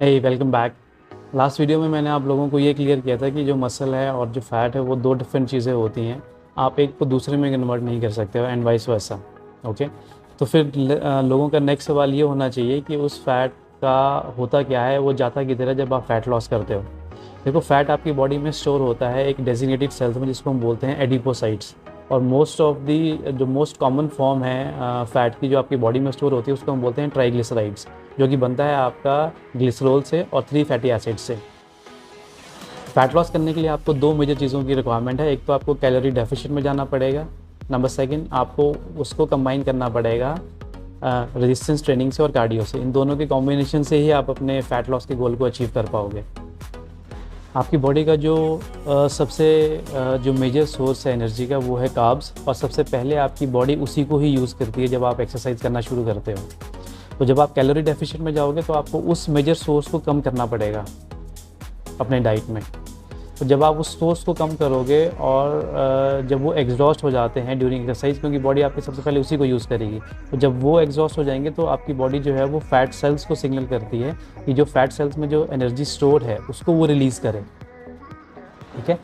हे welcome back. Last video में मैंने आप लोगों को ये क्लियर किया था कि जो मसल है और जो फैट है वो दो डिफरेंट चीज़ें होती हैं। आप एक को दूसरे में कन्वर्ट नहीं कर सकते हो एंड वाइस वर्सा। ओके, तो फिर लोगों का नेक्स्ट सवाल ये होना चाहिए कि उस फैट का होता क्या है, वो जाता किधर है जब आप फैट लॉस करते हो। देखो, फैट आपकी बॉडी में स्टोर होता है एक डेजिग्नेटेड सेल्स में जिसको हम बोलते हैं एडिपोसाइट्स। और मोस्ट ऑफ दी जो मोस्ट कॉमन फॉर्म है फैट की जो आपकी बॉडी में स्टोर होती है उसको हम बोलते हैं ट्राइग्लिसराइड्स, जो कि बनता है आपका ग्लिसरॉल से और 3 फैटी एसिड से। फैट लॉस करने के लिए आपको दो मेजर चीज़ों की रिक्वायरमेंट है। एक तो आपको कैलोरी डेफिशिएंट में जाना पड़ेगा, नंबर सेकंड आपको उसको कंबाइन करना पड़ेगा रेजिस्टेंस ट्रेनिंग से और कार्डियो से। इन दोनों के कॉम्बिनेशन से ही आप अपने फैट लॉस के गोल को अचीव कर पाओगे। आपकी बॉडी का जो सबसे जो मेजर सोर्स है एनर्जी का वो है कार्ब्स, और सबसे पहले आपकी बॉडी उसी को ही यूज़ करती है जब आप एक्सरसाइज करना शुरू करते हो। तो जब आप कैलोरी डेफिशिएंट में जाओगे तो आपको उस मेजर सोर्स को कम करना पड़ेगा अपने डाइट में। तो जब आप उस सोर्स को कम करोगे और जब वो एग्जॉस्ट हो जाते हैं ड्यूरिंग एक्सरसाइज, क्योंकि बॉडी आपकी सबसे पहले उसी को यूज़ करेगी, तो जब वो एग्जॉस्ट हो जाएंगे तो आपकी बॉडी जो है वो फैट सेल्स को सिग्नल करती है कि जो फैट सेल्स में जो एनर्जी स्टोर है उसको वो रिलीज़ करें। ठीक है,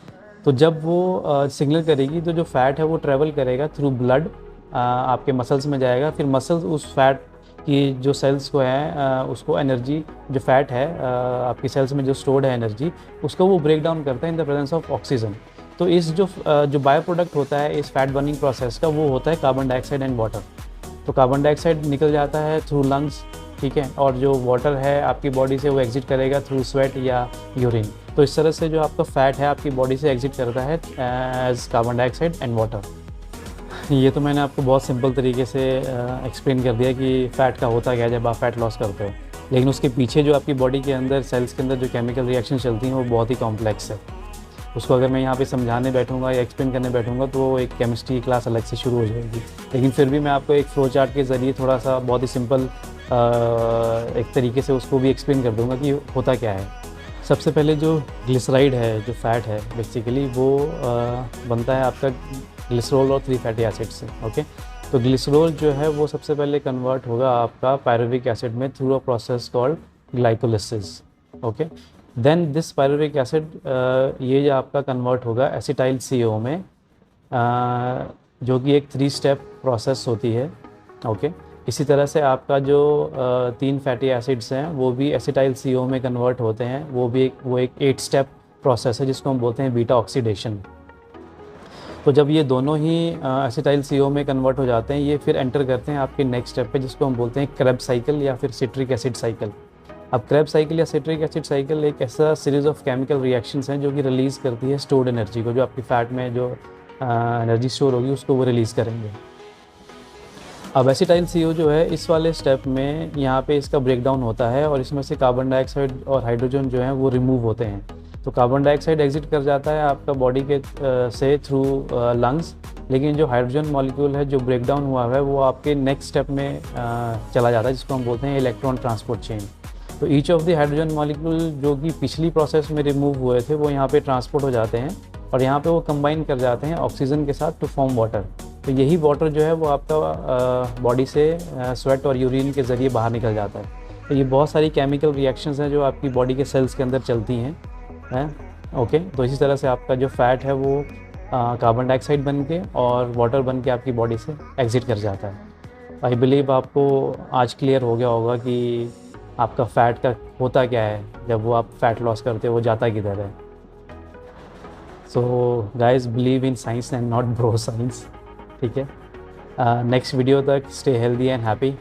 तो जब वो सिग्नल करेगी तो जो फैट है वो ट्रेवल करेगा थ्रू ब्लड, आपके मसल्स में जाएगा। फिर मसल्स उस फैट की जो सेल्स को है उसको एनर्जी, जो फैट है आपकी सेल्स में जो स्टोर्ड है एनर्जी, उसको वो ब्रेक डाउन करता है in the presence of oxygen. तो इस जो बायो प्रोडक्ट होता है इस फैट बर्निंग प्रोसेस का, वो होता है कार्बन डाइऑक्साइड एंड वाटर। तो कार्बन डाइऑक्साइड निकल जाता है थ्रू लंग्स, ठीक है, और जो वाटर है आपकी बॉडी से वो एग्जिट करेगा थ्रू स्वेट या यूरिन। तो इस तरह से जो आपका फैट है आपकी बॉडी से एग्जिट करता है as carbon dioxide and water. ये तो मैंने आपको बहुत सिंपल तरीके से एक्सप्लेन कर दिया कि फ़ैट का होता क्या है जब आप फैट लॉस करते हो, लेकिन उसके पीछे जो आपकी बॉडी के अंदर सेल्स के अंदर जो केमिकल रिएक्शन चलती हैं वो बहुत ही कॉम्प्लेक्स है। उसको अगर मैं यहाँ पे समझाने बैठूंगा या एक्सप्लेन करने बैठूंगा तो वो एक केमिस्ट्री क्लास अलग से शुरू हो जाएगी। लेकिन फिर भी मैं आपको एक फ्लो चार्ट के ज़रिए थोड़ा सा बहुत ही सिंपल एक तरीके से उसको भी एक्सप्लेन कर दूंगा कि होता क्या है। सबसे पहले जो ग्लिसराइड है, जो फैट है बेसिकली, वो बनता है आपका ग्लिसरॉल और 3 फैटी एसिड से। ओके, तो ग्लिसरॉल जो है वो सबसे पहले कन्वर्ट होगा आपका पायरुविक एसिड में through a process called glycolysis. Okay, then this pyruvic acid ये जो आपका कन्वर्ट होगा एसिटाइल CO में, जो कि एक 3 स्टेप प्रोसेस होती है। ओके, इसी तरह से आपका जो 3 फैटी एसिड्स हैं वो भी एसिटाइल CO में कन्वर्ट होते हैं। वो एक 8 स्टेप प्रोसेस है जिसको हम बोलते हैं बीटा ऑक्सीडेशन। तो जब ये दोनों ही एसिटाइल CO में कन्वर्ट हो जाते हैं, ये फिर एंटर करते हैं आपके नेक्स्ट स्टेप पे जिसको हम बोलते हैं क्रेब साइकिल या फिर सिट्रिक एसिड साइकिल। अब क्रेब साइकिल या सिट्रिक एसिड साइकिल एक ऐसा सीरीज़ ऑफ केमिकल रिएक्शंस हैं जो कि रिलीज़ करती है स्टोर्ड एनर्जी को, जो आपकी फ़ैट में जो एनर्जी स्टोर होगी उसको वो रिलीज़ करेंगे। अब एसिटाइल CO जो है इस वाले स्टेप में यहाँ पे इसका ब्रेकडाउन होता है और इसमें से कार्बन डाइऑक्साइड और हाइड्रोजन जो है वो रिमूव होते हैं। तो कार्बन डाइऑक्साइड एग्जिट कर जाता है आपका बॉडी के से थ्रू लंग्स, लेकिन जो हाइड्रोजन मॉलिक्यूल है जो ब्रेकडाउन हुआ है वो आपके नेक्स्ट स्टेप में चला जाता है जिसको हम बोलते हैं इलेक्ट्रॉन ट्रांसपोर्ट चेन। तो each of the hydrogen molecule जो कि पिछली प्रोसेस में रिमूव हुए थे वो यहाँ पे ट्रांसपोर्ट हो जाते हैं और यहाँ पे वो कंबाइन कर जाते हैं ऑक्सीजन के साथ टू फॉर्म वाटर। तो यही वाटर जो है वो आपका बॉडी से स्वेट और यूरिन के ज़रिए बाहर निकल जाता है। तो ये बहुत सारी केमिकल रिएक्शंस हैं जो आपकी बॉडी के सेल्स के अंदर चलती हैं। ओके, तो इसी तरह से आपका जो फैट है वो कार्बन डाइऑक्साइड बन के और वाटर बन के आपकी बॉडी से एग्जिट कर जाता है। आई बिलीव आपको आज क्लियर हो गया होगा कि आपका फ़ैट का होता क्या है जब वो आप फैट लॉस करते हो, वो जाता किधर है। So guys, believe in science and not bro science. ठीक है, नेक्स्ट वीडियो तक स्टे हेल्दी एंड हैप्पी।